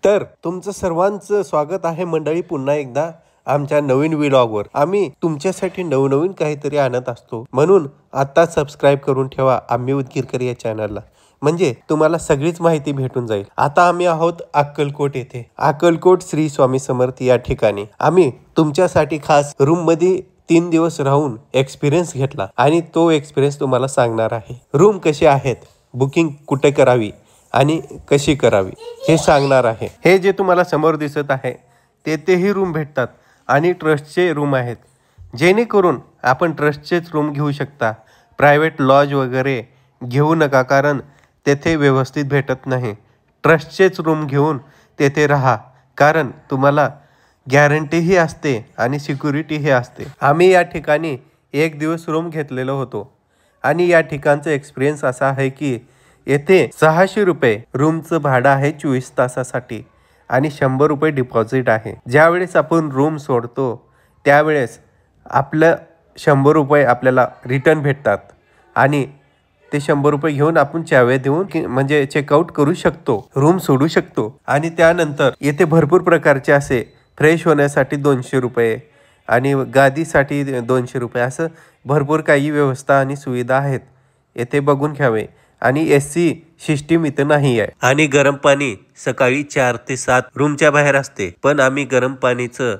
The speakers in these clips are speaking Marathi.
तर तुमचं सर्वांचं स्वागत आहे मंडळी पुन्हा एकदा आमच्या नवीन व्लॉगवर। आम्ही तुमच्यासाठी नवनवीन काहीतरी आणत असतो, म्हणून आता सबस्क्राइब करून ठेवा आम्ही उदगीरकर या चॅनलला, म्हणजे तुम्हाला सगळीच माहिती भेटून जाईल। आता आम्ही आहोत अक्कलकोट येथे, अक्कलकोट श्री स्वामी समर्थ या ठिकाणी। आम्ही तुमच्यासाठी खास रूम मध्ये 3 दिवस राहून एक्सपिरियन्स घेतला आणि तो एक्सपिरियन्स तुम्हाला सांगणार आहे। रूम कशी आहेत, बुकिंग कुठे करावी आणि कशी करावी हे सांगणार आहे। हे जे तुम्हाला समोर दिसत आहे तेथेही रूम भेटतात आणि ट्रस्टचे रूम आहेत, जेणेकरून आपण ट्रस्टचेच रूम घेऊ शकता। प्रायव्हेट लॉज वगैरे घेऊ नका, कारण तेथे व्यवस्थित भेटत नाही। ट्रस्टचेच रूम घेऊन तेथे राहा, कारण तुम्हाला गॅरंटीही असते आणि सिक्युरिटीही असते। आम्ही या ठिकाणी 1 दिवस रूम घेतलेलो होतो आणि या ठिकाणचा एक्सपिरियन्स असा आहे की येथे 600 रुपये रूमचं भाडं आहे 24 तासासाठी आणि 100 रुपये डिपॉझिट आहे। ज्यावेळेस आपण रूम सोडतो त्यावेळेस आपलं 100 रुपये आपल्याला रिटर्न भेटतात आणि ते 100 रुपये घेऊन आपण चाव्या देऊन म्हणजे चेकआउट करू शकतो, रूम सोडू शकतो। आणि त्यानंतर येथे भरपूर प्रकारचे असे फ्रेश होण्यासाठी 200 रुपये आणि गादीसाठी 200 रुपये असं भरपूर काही व्यवस्था आणि सुविधा आहेत, येथे बघून घ्यावे। आणि एसी सिस्टीम इथं नाही आहे आणि गरम पाणी सकाळी 4 ते 7 रूमच्या बाहेर असते, पण आम्ही गरम पाणीचं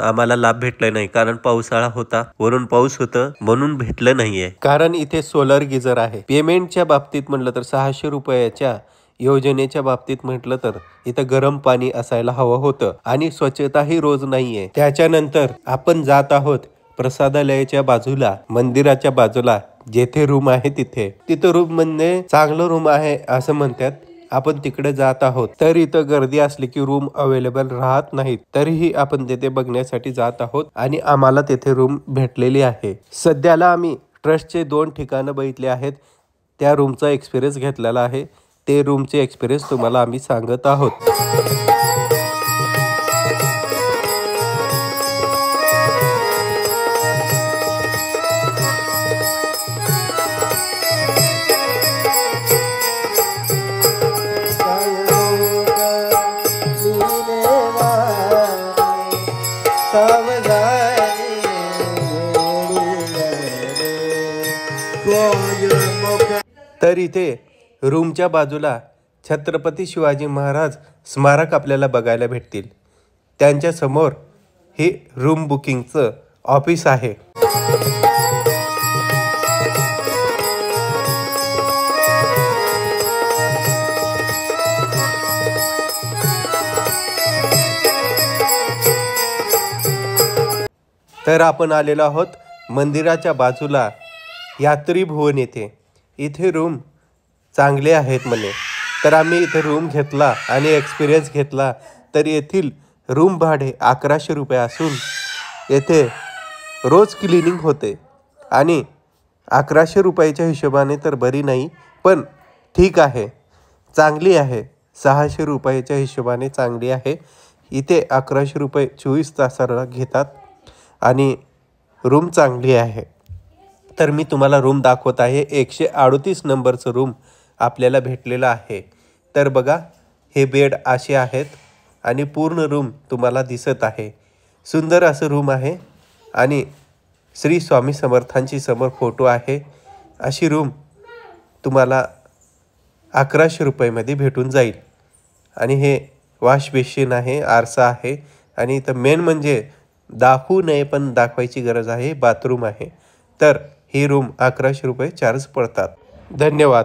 आम्हाला लाभ भेटला नाही, कारण पावसाळा होता, वरून पाऊस होतं म्हणून भेटलं नाहीये। कारण इथे सोलर गिझर आहे। पेमेंटच्या बाबतीत म्हटलं तर 600 रुपयाच्या योजनेच्या बाबतीत म्हटलं तर इथं गरम पाणी असायला हवं होतं आणि स्वच्छताही रोज नाहीये। त्याच्यानंतर आपण जात आहोत प्रसादालयाच्या बाजूला, मंदिराच्या बाजूला जेथे रूम आहे तिथं रूम म्हणजे चांगलं रूम आहे असं म्हणतात, आपण तिकडे जात आहोत। तर इथं गर्दी असली की रूम अवेलेबल राहत नाहीत, तरीही आपण तेथे बघण्यासाठी जात आहोत आणि आम्हाला तेथे रूम भेटलेली आहे। सध्याला आम्ही ट्रस्टचे 2 ठिकाणं बघितले आहेत, त्या रूमचा एक्सपिरियन्स घेतलेला आहे, ते रूमचे एक्सपिरियन्स तुम्हाला आम्ही सांगत आहोत। तर इथे रूमच्या बाजूला छत्रपती शिवाजी महाराज स्मारक आपल्याला बघायला भेटतील, त्यांच्या समोर हे रूम बुकिंगचं ऑफिस आहे। तर आपण आलेलो आहोत मंदिराच्या बाजूला यात्री भवन येथे। इथे रूम चांगले आहेत म्हणे, तर आम्ही इथे रूम घेतला आणि एक्सपिरियन्स घेतला। तर येथील रूम भाडे 1100 रुपये असून येथे रोज क्लिनिंग होते आणि 1100 रुपयाच्या हिशोबाने तर बरी नाही, पण ठीक आहे, चांगली आहे। 600 रुपयाच्या हिशोबाने चांगली आहे। इथे 1100 रुपये 24 तासाला घेतात आणि रूम चांगली आहे। तर मी तुम्हाला रूम दाखवत आहे, 138 नंबरचं रूम आपल्याला भेटलेलं आहे। तर बघा, हे बेड असे आहेत आणि पूर्ण रूम तुम्हाला दिसत आहे, सुंदर असं रूम आहे आणि श्री स्वामी समर्थांची समोर फोटो आहे। अशी रूम तुम्हाला 1100 रुपयामध्ये भेटून जाईल आणि हे वॉश बेसिन आहे, आरसा आहे आणि इथं मेन म्हणजे दाखवू नये पण दाखवायची गरज आहे, बाथरूम आहे। तर ही रूम 1100 रुपये चार्ज पडतात। धन्यवाद।